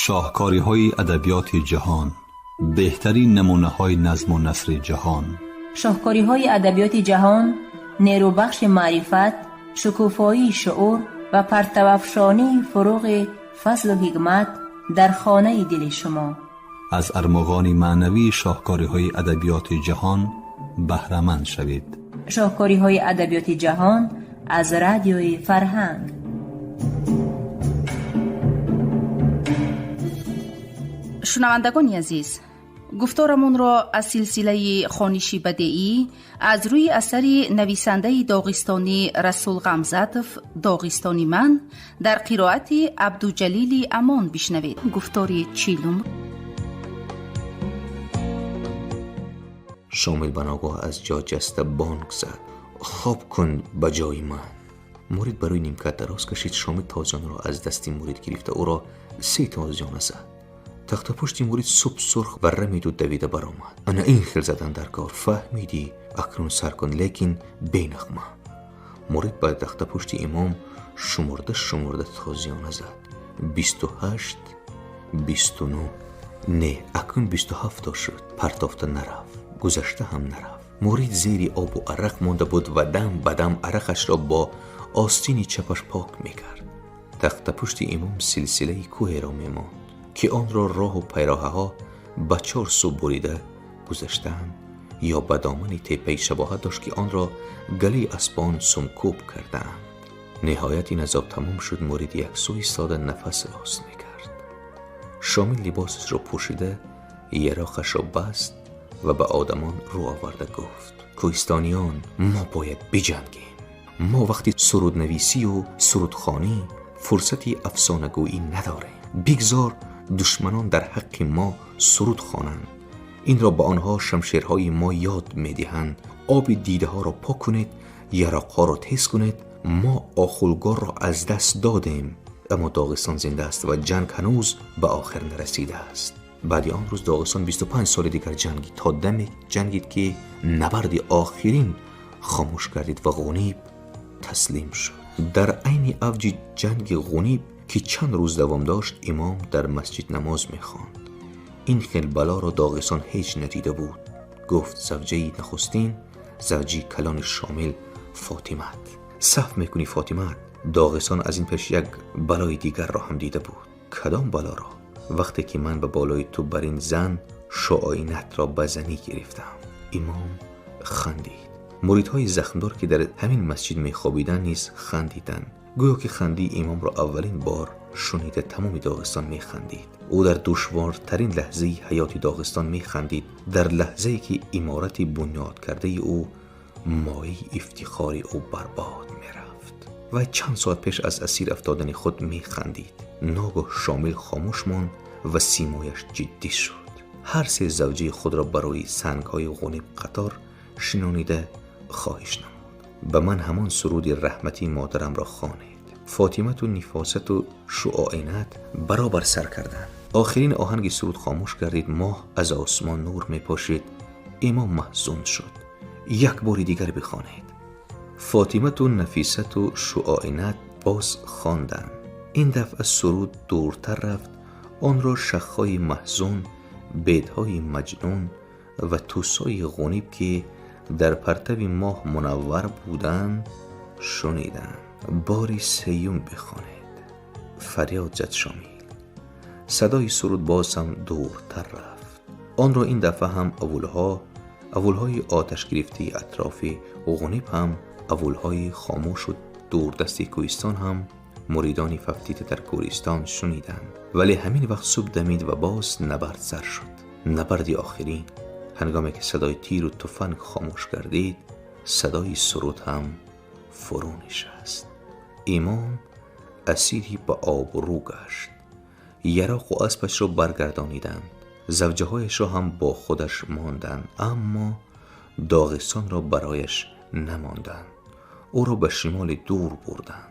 شاهکاری‌های ادبیات جهان، بهترین نمونه‌های نظم و نثر جهان. شاهکاری‌های ادبیات جهان، نیروبخش معرفت، شکوفایی شعور و پرتوافشانی فروغ فضل و حکمت در خانه دل شما. از ارمغان معنوی شاهکاری‌های ادبیات جهان بهره‌مند شوید. شاهکاری‌های ادبیات جهان از رادیوی فرهنگ. شنوندگان عزیز، گفتارمون را از سلسله خوانشی بدیعی از روی اثر نویسنده داغستانی رسول غمزاتوف داغستانی من در قرائت عبدالجلیل امان بشنوید. گفتاری چیلم. شامل بناگاه از جا جست بانگ زد. خواب کن به جای من. مرید برای نیمکت دراز کشید. شامل تازیان را از دستی مرید گرفته او را 3 تازیانه زد. تخت پشتی مرید صبح سرخ و رمید و دویده برآمد. انا این خیل زدن در کار فهمیدی؟ اکنون سر کن لیکن بی نغمه. مرید به تخت پشتی امام شمرده تازیانه زد. 28 29 نه اکنون 27 شد. پرتافته نرفت، گذشته هم نرفت. مرید زیر آب و عرق مانده بود و دم بدم عرقش را با آستین چپش پاک میکرد. تخت پشتی امام سلسله کوه را میماند که آن را راه و پیراهه ها به 4 سو بریده گذاشتند یا به دامن تپه شباهت داشت که آن را گلی اسبان سمکوب کردند. نهایت این عذاب تمام شد. مرید یک سو ایستاده نفس راست میکرد. شامل لباسش را پوشیده یراقش را بست و به آدمان رو آورده گفت: کوهستانیان، ما باید بجنگیم. ما وقتی سرود نویسی و سرودخوانی فرصتی افسانه گویی نداریم. بگذار دشمنان در حق ما سرود خوانند. این را به آنها شمشیرهای ما یاد میدهند. آب دیده ها را پاک کنید، یراقها را تیز کنید. ما آخلگار را از دست دادیم، اما داغستان زنده است و جنگ هنوز به آخر نرسیده است. بعد آن روز داغستان 25 سال دیگر جنگید تا دم جنگید که نبرد آخرین خاموش کردید و غنیب تسلیم شد. در عین اوج جنگ غنیب که چند روز دوام داشت، امام در مسجد نماز میخواند. این خیل بلا را داغستان هیچ ندیده بود. گفت: زوجه نخستین، زوجی کلان شامل، فاطمت. صف میکنی فاطمت؟ داغستان از این پیش یک بلای دیگر را هم دیده بود. کدام بلا را؟ وقتی که من به بالای تو بر این زن شعاینت را بزنی گرفتم. امام خندید. مریدهای زخمدار که در همین مسجد میخوابیدن نیز خندیدند. گویا که خندی امام را اولین بار شنیده تمام داغستان میخندید. او در دشوارترین لحظه حیات داغستان میخندید، در لحظه‌ای که امارت بنیاد کرده او مایه افتخار او برباد میرفت. و چند ساعت پیش از اسیر افتادن خود میخندید. ناگاه شامل خاموش ماند و سیمایش جدی شد. هر 3 زوجه خود را برای سنگ‌های غنیب قطار شنانیده خواهش نمود: به من همان سرود رحمتی مادرم را خوانید. فاطمت و نفاست و شعاعنت برابر سر کردند. آخرین آهنگ سرود خاموش کردید. ماه از آسمان نور می پاشید. امام محزون شد. یک بار دیگر بخوانید. فاطمت و نفیست و شعاعنت باز خواندند. این دفعه سرود دورتر رفت. آن را شخهای محزون، بیتهای مجنون و توسای غنیب که در پرتو ماه منور بودند شنیدند. باری 3 بخوانید. فریاد زد شامل. صدای سرود باز هم دورتر رفت. آن را این دفعه هم اولهای آتش گرفته اطراف غنیب هم اولهای خاموش و دوردست کوهستان هم مریدان ففتیت در کوهستان شنیدند. ولی همین وقت صبح دمید و باز نبرد سر شد. نبردی آخرین. هنگامی که صدای تیر و تفنگ خاموش گردید، صدای سرود هم فرو نشست. امام اسیری به آب رو گشت. یراق و اسبش را برگردانیدند. زوجه هایش را هم با خودش ماندند، اما داغستان را برایش نماندند. او را به شمال دور بردند.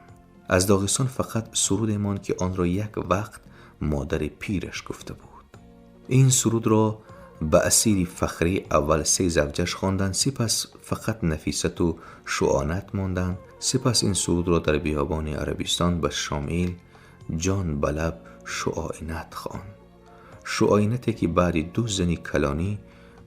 از داغستان فقط سرود ماند که آن را یک وقت مادر پیرش گفته بود. این سرود را به اسیر فخری اول 3 زوجش خواندند، سپس فقط نفیست و شعاعنت ماندند. سپس این سرود را در بیابان عربستان به شامل جان بلب شعاینت خواند. شعاینتی که بعد 2 زنی کلانی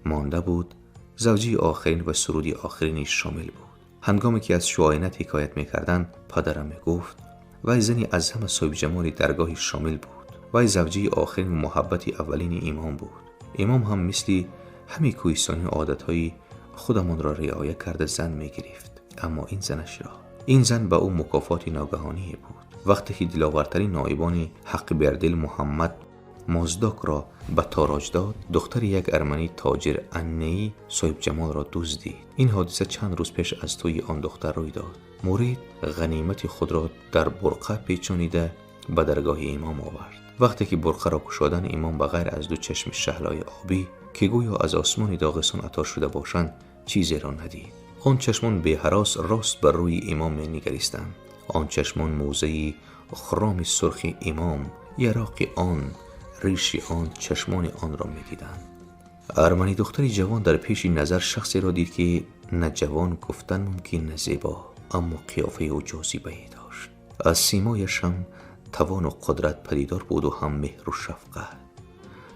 مانده بود، زوجی آخرین و سرودی آخرینش شامل بود. هنگامی که از شعاینت حکایت می‌کردند، پدرم می‌گفت وای زنی از همه صاحب جمال درگاهی شامل بود. وای زوجی آخرین و محبت اولین امام بود. امام هم مثل همه کوهستانی عادت‌های خودمان را رعایت کرده زن می‌گرفت. اما این زن به او مکافات ناگهانی بود. وقتی که دلاورترین نایبان حق بیردل محمد مازداک را به تاراج داد، دختر یک ارمنی تاجر اننه‌ای صاحب جمال را دزدید. این حادثه چند روز پیش از توی آن دختر روی داد. مرید غنیمت خود را در برقه پیچانیده به درگاه امام آورد. وقتی که برقه را گشادند، امام بغیر از 2 چشم شعله‌ای آبی که گویا از آسمان داغستان عطا شده باشند چیزی را ندید. آن چشمان به هراس راست بر روی امام می‌نگریستند. آن چشمان موزه خرام سرخ امام، یراق آن، ریش آن، چشمان آن را می‌دیدند. ارمنی دختری جوان در پیش نظر شخصی را دید که نه جوان گفتن ممکن نه زیبا، اما قیافه و جاذبه‌ای داشت. از سیمایش هم توان و قدرت پدیدار بود و هم مهر و شفقت.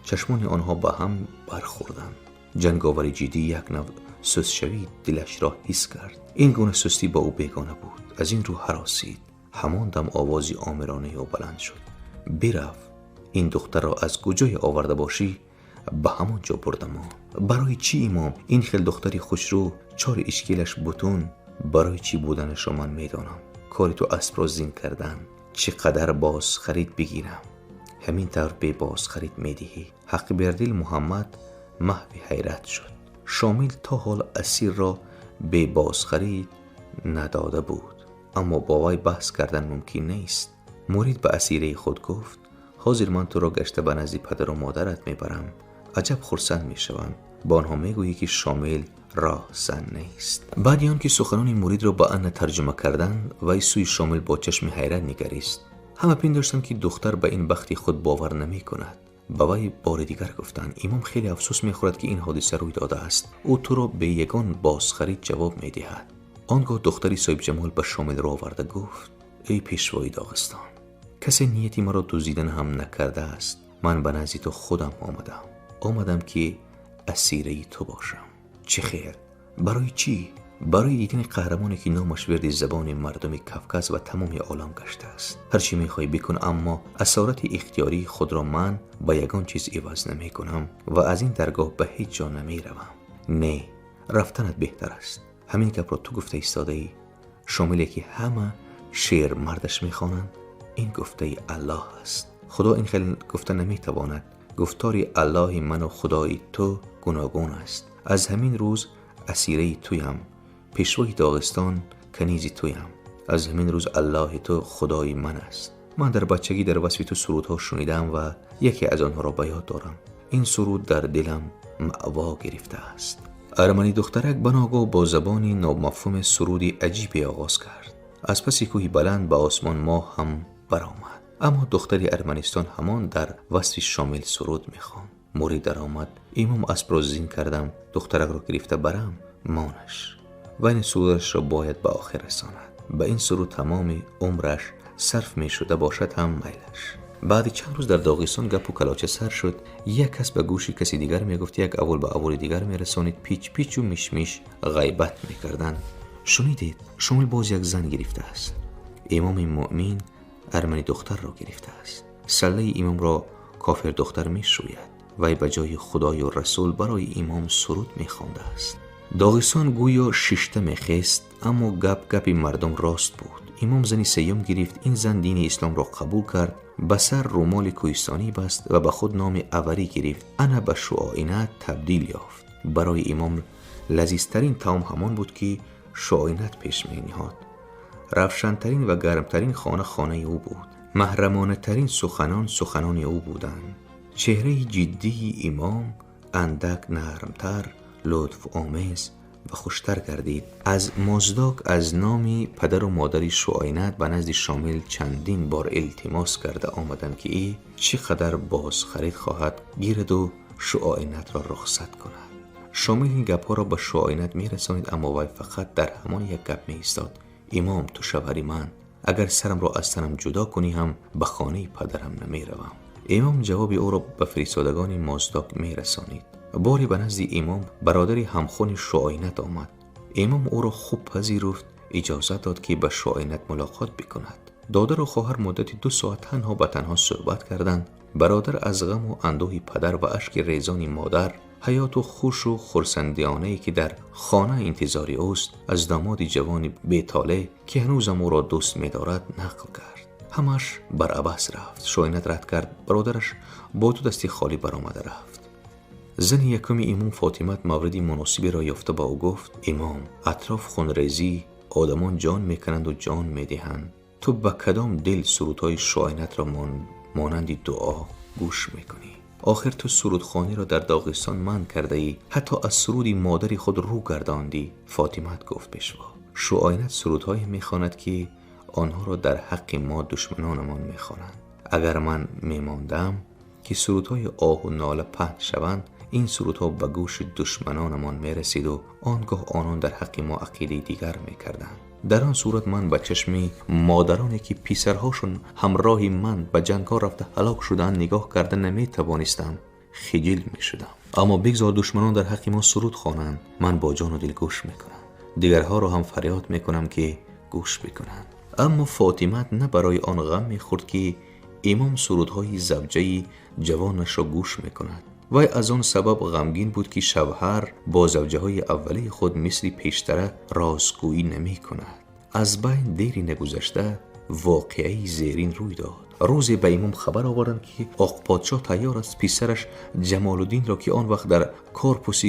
چشمان آنها به هم برخوردند. جنگاوری جدی یک نوع سست شوید دلش را حس کرد. این گونه سستی با او بیگانه بود. از این رو هراسید. همان دم آوازی آمرانه و بلند شد: برفت. این دختر را از کجای آورده باشی به همان جا بردم. برای چی امام؟ این خیل دختری خوشرو، 4 اشکیلش بتون. برای چی بودنش را من میدانم. کاری تو اسب را زین کردن. چقدر باز خرید بگیرم؟ همین طور به باز خرید میدهی؟ حق بیردل محمد محو حیرت شد. شامل تا حال اسیر را به باز خرید نداده بود، اما با وی بحث کردن ممکن نیست. مرید به اسیره خود گفت: حاضر من تو را گشته به نزد پدر و مادرت میبرم. عجب خرسند میشوند. با آنها میگویی که شامل راه زن نیست. بعد آن که سخنان مرید را به ان ترجمه کردند، وی سوی شامل با چشم حیرت نگریست. همه پنداشتند که دختر به این بخت خود باور نمی کند. به وی بار دیگر گفتند: امام خیلی افسوس میخورد که این حادثه روی داده است. او تو را به یگان باز خرید جواب میدهد. آنگاه دختری صاحب جمال به شامل را آورده گفت: ای پیشوای داغستان، کسی نیتی مرا دزدیدن هم نکرده است. من به نزد تو خودم آمدم که اسیره تو باشم. چه خیر؟ برای چی؟ برای دیدن قهرمانی که نامش ورد زبان مردم کافکاز و تمام عالم گشته است. هر چی میخوای بکن، اما اسارت اختیاری خود را من با یگان چیز عوض نمی کنم و از این درگاه به هیچ جا نمی روم. نه، رفتنت بهتر است. همین که را تو گفته ایستاده ای، شاملی که همه شعر مردش میخوانند، این گفته الله است. خدا این خیلی گفته نمیتواند. گفتار الله من و خدای تو گوناگون است. از همین روز اسیره تویم، پیشوای داغستان کنیز تویم. از همین روز الله تو خدای من است. من در بچگی در وصف تو سرودها شنیدم و یکی از آنها را به یاد دارم. این سرود در دلم معوا گرفته است. ارمنی دخترک بناگاه با زبانی نامفهوم سرودی عجیبی آغاز کرد. از پس کوهی بلند به آسمان ماه هم برآمد. اما دختری ارمنستان همان در وصف شامل سرود میخواند. مرید در آمد. امام اسب را زین کردم. دخترک را گرفته برم مانش و این سرودش را باید به آخر رساند. به این سرود تمام عمرش صرف می شده باشد هم میلش. بعد چند روز در داغستان گپ و کلاچه سر شد. یک کس به گوشی کسی دیگر می گفت، یک اول به اول دیگر می رسانید. پیچ پیچ و میش میش غیبت می کردن. شنیدید؟ شامل باز یک زن گرفته است. امام مؤمن ارمنی دختر را گرفته است. سله امام را کافر دختر می شوید. وی به جای خدای و رسول برای امام سرود می خوانده است. داغستان گویا ششته می خست، اما گپ مردم راست بود. امام زنی سیوم گرفت. این زن دین اسلام را قبول کرد. به سر رومال کوهستانی بست و به خود نام اوری گرفت. انا به شعاینت تبدیل یافت. برای امام لذیذترین طعام همان بود که شعاینت پیش می نهاد. روشنترین و گرمترین خانه او بود. محرمانه ترین سخنان او بودند. چهره جدی امام اندک نرمتر، لطف آمیز و خوشتر گردید. از مازداک از نام پدر و مادری شعاینت به نزد شامل چندین بار التماس کرده آمدند که ای چقدر باز خرید خواهد گیرد و شعاینت را رخصت کند. شامل این گپ‌ها را به شعاینت می رسانید، اما وی فقط در همان یک گپ می ایستاد: امام تو شوهر من، اگر سرم را از تنم جدا کنی هم به خانه پدرم نمی روم. امام جواب او را به فرستادگان مازداک می رسانید. باری به نزد امام برادری همخوان شعینت آمد. امام او را خوب پذیرفت، اجازه داد که با شعینت ملاقات بکند. دادر و خواهر مدتی 2 ساعت تنها به تنها صحبت کردند. برادر از غم و اندوه پدر و اشک ریزان مادر، حیات و خوش و خرسندیانه‌ای که در خانه انتظاری اوست، از داماد جوان بی‌طالع که هنوزم او را دوست می‌دارد نقل کرد. همش بر عبث رفت. شعینت رد کرد. برادرش با 2 دستی خالی برآمده رفت. زن یکم امام فاطمه موردی مناسبی را یافته با او گفت: امام، اطراف خونریزی، آدمان جان میکنند و جان میدهند. تو به کدام دل سرودهای شعینت را مانند دعا گوش میکنی؟ آخر تو سرودخوانی را در داغستان منع کرده ای، حتی از سرود مادری خود رو گرداندی. فاطمه گفت: پیشوا، شعینت سرودهایی میخواند که آنها را در حق ما دشمنانمان میخوانند. اگر من میماندم که سرودهای آه و ناله پهن شوند، این سرودها به گوش دشمنانمان میرسید و آنگاه آنان در حق ما عقیده دیگر میکردند. در آن صورت من به چشم مادرانی که پسرهاشون همراه من به جنگ‌ها رفته هلاک شدند نگاه کرده نمیتوانستم، خجل میشدم. اما بگذار دشمنان در حق ما سرود خوانند، من با جان و دل گوش میکنم. دیگرها را هم فریاد میکنم که گوش بکنند. اما فاطمه نه برای آن غم میخورد که امام سرودهای زوجه جوانش را گوش میکند. وای از آن سبب غمگین بود که شوهر با زوجه های اولی خود مثل پیشتره رازگویی نمی کند. از بین دیری نگذشته واقعی زیرین روی داد. روزی به امام خبر آوردند که آق پادشاه تیار است پسرش جمال الدین را که آن وقت در کارپوس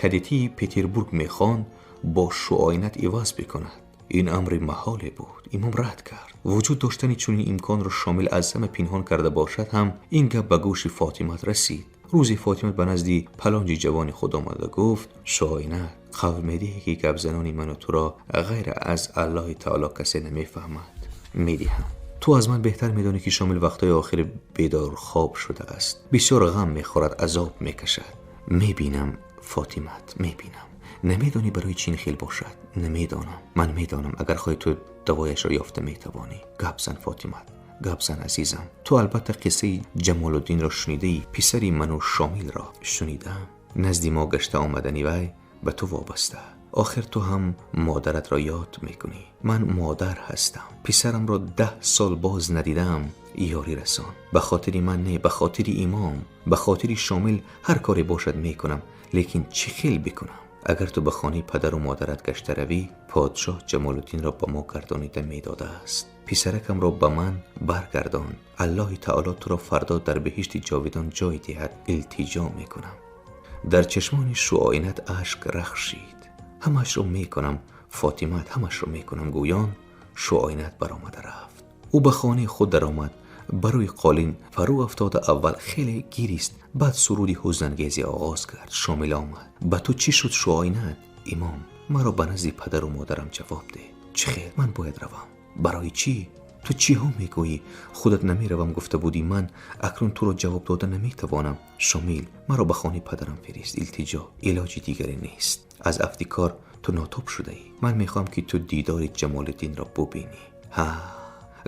کدتی پتربورگ میخواند با شعینت عوض بکند. این امر محال بود. امام رد کرد. وجود داشتن چنین امکان را شامل از همه پنهان کرده باشد هم این گپ به گوش فاطمه رسید. روزی فاطمه به نزد پلنج جوان خود آمد و گفت: شعینت، قول میدهی که گپ زنانی من و تو را غیر از الله تعالی کسی نمیفهمد. میدهم. تو از من بهتر میدانی که شامل وقتهای آخر بیدار خواب شده است. بسیار غم میخورد، عذاب میکشد. میبینم فاطمه، میبینم. نمیدانی برای چین خیل باشد. نمیدانم. من میدانم اگر خواهی تو دوایش را یافته میتوانی. گپ زن فاطمه، گپ زن عزیزم. تو البته قصه جمال الدین را شنیدی، پسری من و شامل را شنیدم. نزد ما گشته آمدنی وی به تو وابسته. آخر تو هم مادرت را یاد میکنی. من مادر هستم. پسرم را 10 سال باز ندیدم. یاری رسان. به خاطر من نه، به خاطر امام، به خاطر شامل هر کاری باشد میکنم. لیکن چه خیل بکنم؟ اگر تو به خانه پدر و مادرت گشته روی، پادشاه جمال الدین را به ما گردانیده میداده است. پسرکم را به من برگردان. الله تعالی تو را فردا در بهشت جاودان جای دهد. التجا میکنم. در چشمان شعینت اشک رخشید. همش رو میکنم فاطمه، همش رو میکنم گویان. شعینت برآمده رفت. او به خانه خود در آمد. بروی قالین فرو افتاد. اول خیلی گریست، بعد سرودی حزن‌انگیزی آغاز کرد. شامل آمد. به تو چی شد شعینت؟ امام، مرا به نزد پدر و مادرم جواب ده. چه خیر، من باید روم. برای چی؟ تو چی ها میگویی؟ خودت نمیروم گفته بودی. من اکنون تو را جواب داده نمیتوانم. شامل، مرا به خانه پدرم فرست. التجا، علاج دیگری نیست. از افتکار تو ناتوب شده ای. من میخوام که تو دیدار جمال الدین را ببینی.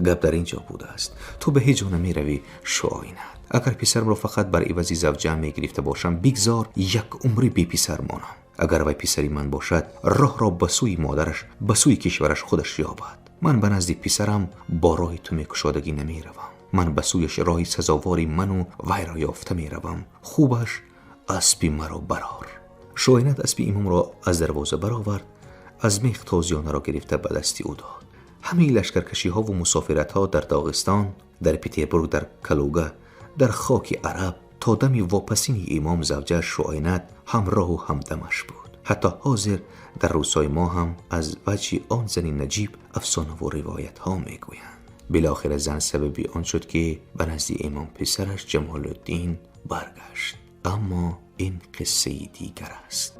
گپ در اینجا بوده است. تو به هیچ جا نمیروی شعینت. اگر پسرم را فقط بر عوض زوجه میگرفته باشم، بگذار 1 عمری بی پسر مانم. اگر وی پسری من باشد، راه را به سوی مادرش، به سوی کشورش خودش یابد. من به نزد پسرم با راه تو میکشادگی نمیروم. من به سویش راه سزاواری من و وی را یافته میروم. خوبش اسب مرا برار. شعینت اسب امام را از دروازه برآورد. از میخ تازیانه را گرفته به دست او داد. همه لشکرکشی ها و مسافرت ها در داغستان، در پتربورگ، در کلوگه، در خاک عرب تا دم واپسین امام زوجه شعینت همراه و همدمش بود. حتی حاضر در روزهای ما هم از وجه آن زن نجیب افسانه و روایت ها میگویند. بالاخره زن سببی آن شد که به نزد امام پسرش جمال الدین برگشت. اما این قصه دیگر است.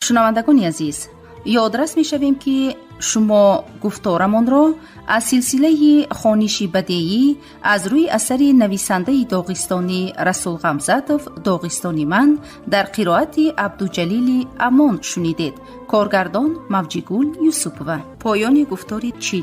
شنوندگان عزیز، یادرس می شویم که شما گفتارمان را از سلسله خوانشی بدیعی از روی اثر نویسنده داغستانی رسول غمزتوف داغستانی من در قرائت عبدالجلیل امان شنیدید. کارگردان موجیگول یوسفووا. پایان گفتار 40.